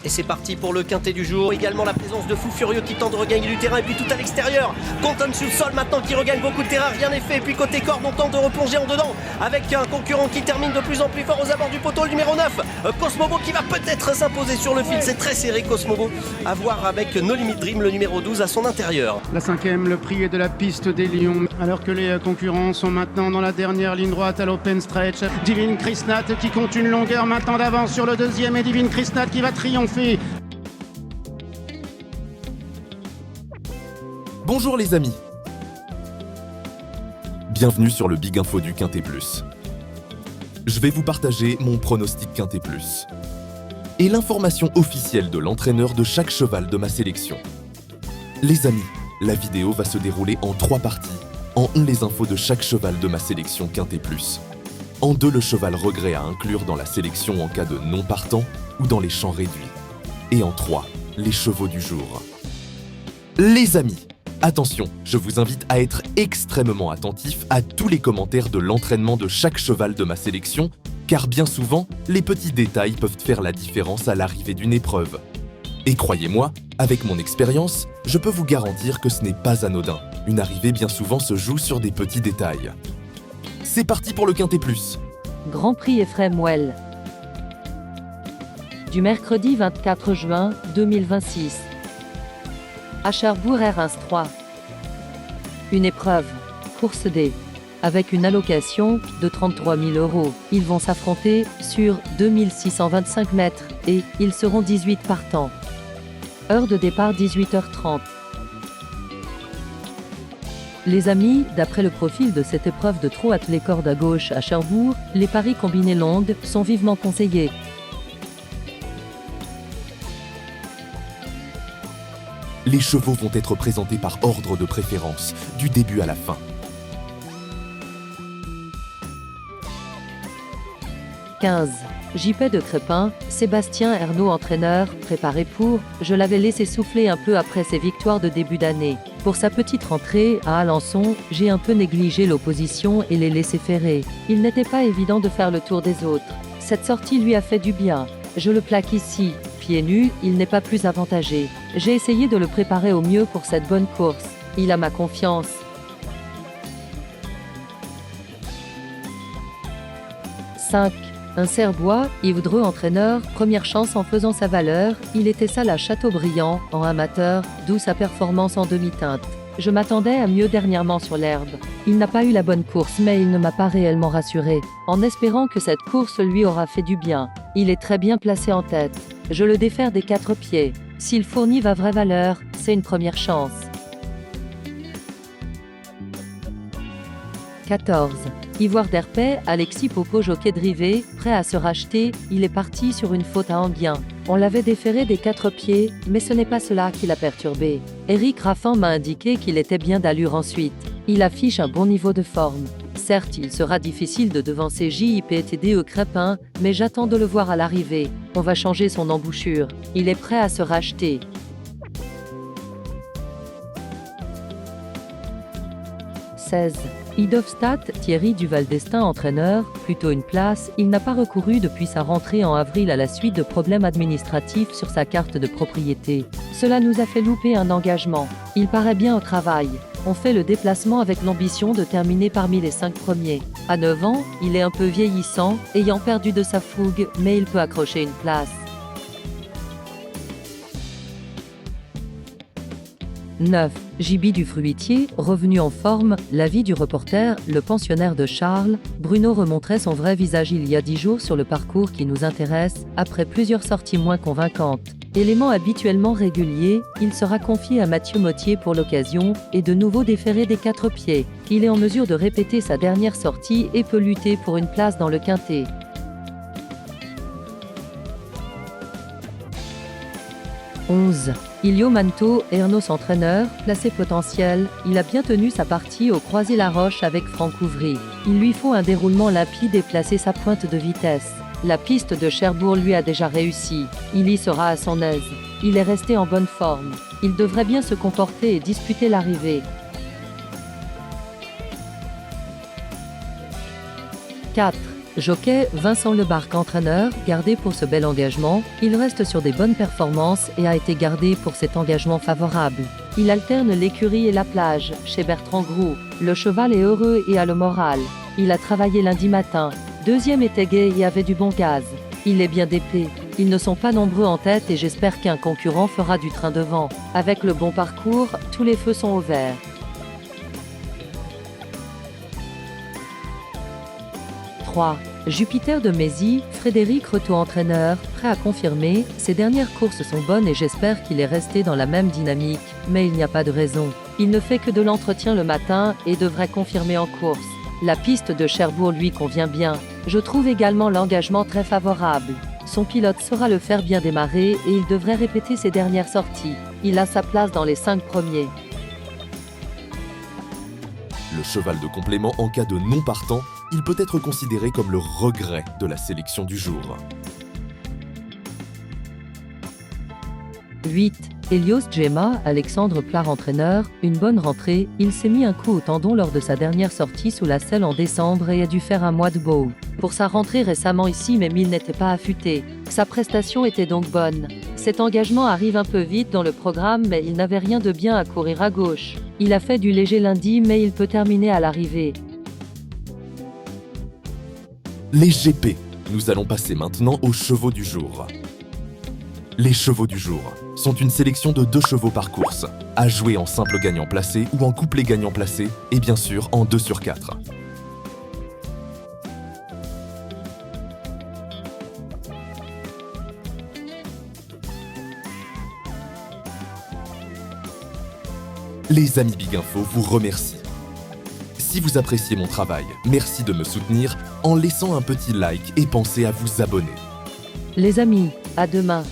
Et c'est parti pour le quintet du jour. Également la présence de Fou Furieux qui tente de regagner du terrain. Et puis tout à l'extérieur, Quentin sur le sol maintenant qui regagne beaucoup de terrain. Rien n'est fait. Et puis côté corde, on tente de replonger en dedans avec un concurrent qui termine de plus en plus fort aux abords du poteau, le numéro 9. Cosmobo qui va peut-être s'imposer sur le fil. C'est très serré, Cosmobo. À voir avec No Limit Dream, le numéro 12 à son intérieur. La cinquième, le prix est de la piste des Lions. Alors que les concurrents sont maintenant dans la dernière ligne droite à l'open stretch. Divine Krishnat qui compte une longueur maintenant d'avance sur le deuxième. Et Divine Krishnat qui va triompher. Bonjour les amis. Bienvenue sur le Big Info du Quintet Plus. Je vais vous partager mon pronostic Quintet Plus et l'information officielle de l'entraîneur de chaque cheval de ma sélection. Les amis, la vidéo va se dérouler en 3 parties. En 1, les infos de chaque cheval de ma sélection Quintet Plus. En 2, le cheval regret à inclure dans la sélection en cas de non partant ou dans les champs réduits. Et en 3, les chevaux du jour. Les amis, attention, je vous invite à être extrêmement attentif à tous les commentaires de l'entraînement de chaque cheval de ma sélection, car bien souvent, les petits détails peuvent faire la différence à l'arrivée d'une épreuve. Et croyez-moi, avec mon expérience, je peux vous garantir que ce n'est pas anodin. Une arrivée bien souvent se joue sur des petits détails. C'est parti pour le Quintet Plus. Grand Prix Ephrem Well. Du mercredi 24 juin 2026. À Cherbourg R1 3. Une épreuve, course D, avec une allocation de 33 000 €. Ils vont s'affronter sur 2625 mètres et ils seront 18 partants. Heure de départ 18h30. Les amis, d'après le profil de cette épreuve de trot attelé corde à gauche à Cherbourg, les paris combinés longues sont vivement conseillés. Les chevaux vont être présentés par ordre de préférence, du début à la fin. 15. JP de Crépin, Sébastien Ernaud entraîneur, préparé pour, je l'avais laissé souffler un peu après ses victoires de début d'année. Pour sa petite rentrée à Alençon, j'ai un peu négligé l'opposition et les laissé ferrer. Il n'était pas évident de faire le tour des autres. Cette sortie lui a fait du bien. Je le plaque ici. Pieds nus, il n'est pas plus avantagé. J'ai essayé de le préparer au mieux pour cette bonne course. Il a ma confiance. 5. Un Cerbois, Yves Dreux entraîneur, première chance en faisant sa valeur, il était seul à Châteaubriand, en amateur, d'où sa performance en demi-teinte. Je m'attendais à mieux dernièrement sur l'herbe. Il n'a pas eu la bonne course mais il ne m'a pas réellement rassuré, en espérant que cette course lui aura fait du bien. Il est très bien placé en tête. Je le défère des 4 pieds. S'il fournit ma vraie valeur, c'est une première chance. 14. Ivoire d'Herpet, Alexis Popo jockey drivé, prêt à se racheter, il est parti sur une faute à Anguien. On l'avait déféré des 4 pieds, mais ce n'est pas cela qui l'a perturbé. Éric Raffin m'a indiqué qu'il était bien d'allure ensuite. Il affiche un bon niveau de forme. Certes, il sera difficile de devancer JIPTD au Crépin, mais j'attends de le voir à l'arrivée. On va changer son embouchure. Il est prêt à se racheter. 16. Idovstat, Thierry Duval d'Estaing entraîneur, plutôt une place, il n'a pas recouru depuis sa rentrée en avril à la suite de problèmes administratifs sur sa carte de propriété. Cela nous a fait louper un engagement. Il paraît bien au travail. On fait le déplacement avec l'ambition de terminer parmi les 5 premiers. À 9 ans, il est un peu vieillissant, ayant perdu de sa fougue, mais il peut accrocher une place. 9. JB du Fruitier, revenu en forme, l'avis du reporter, le pensionnaire de Charles, Bruno remontrait son vrai visage il y a 10 jours sur le parcours qui nous intéresse, après plusieurs sorties moins convaincantes. Élément habituellement régulier, il sera confié à Mathieu Mottier pour l'occasion, et de nouveau déféré des 4 pieds. Il est en mesure de répéter sa dernière sortie et peut lutter pour une place dans le quintet. 11. Ilio Manto, Ernos entraîneur, placé potentiel, il a bien tenu sa partie au Croisé-la-Roche avec Franck Ouvry. Il lui faut un déroulement limpide et placer sa pointe de vitesse. La piste de Cherbourg lui a déjà réussi. Il y sera à son aise. Il est resté en bonne forme. Il devrait bien se comporter et disputer l'arrivée. 4. Jockey Vincent Lebarque, entraîneur, gardé pour ce bel engagement, il reste sur des bonnes performances et a été gardé pour cet engagement favorable. Il alterne l'écurie et la plage, chez Bertrand Groux. Le cheval est heureux et a le moral. Il a travaillé lundi matin. Deuxième était gai et avait du bon gaz. Il est bien d'épée. Ils ne sont pas nombreux en tête et j'espère qu'un concurrent fera du train devant. Avec le bon parcours, tous les feux sont au vert. 3. Jupiter de Mézy, Frédéric Reto, entraîneur, prêt à confirmer. Ses dernières courses sont bonnes et j'espère qu'il est resté dans la même dynamique, mais il n'y a pas de raison. Il ne fait que de l'entretien le matin et devrait confirmer en course. La piste de Cherbourg lui convient bien. Je trouve également l'engagement très favorable. Son pilote saura le faire bien démarrer et il devrait répéter ses dernières sorties. Il a sa place dans les 5 premiers. Le cheval de complément en cas de non partant, il peut être considéré comme le regret de la sélection du jour. 8. Helios Gemma, Alexandre Plard, entraîneur, une bonne rentrée. Il s'est mis un coup au tendon lors de sa dernière sortie sous la selle en décembre et a dû faire un mois de bow. Pour sa rentrée récemment ici, même il n'était pas affûté. Sa prestation était donc bonne. Cet engagement arrive un peu vite dans le programme, mais il n'avait rien de bien à courir à gauche. Il a fait du léger lundi, mais il peut terminer à l'arrivée. Les GP. Nous allons passer maintenant aux chevaux du jour. Les chevaux du jour sont une sélection de 2 chevaux par course, à jouer en simple gagnant placé ou en couplet gagnant placé, et bien sûr en 2 sur 4. Les amis Big Info vous remercient. Si vous appréciez mon travail, merci de me soutenir en laissant un petit like et pensez à vous abonner. Les amis, à demain.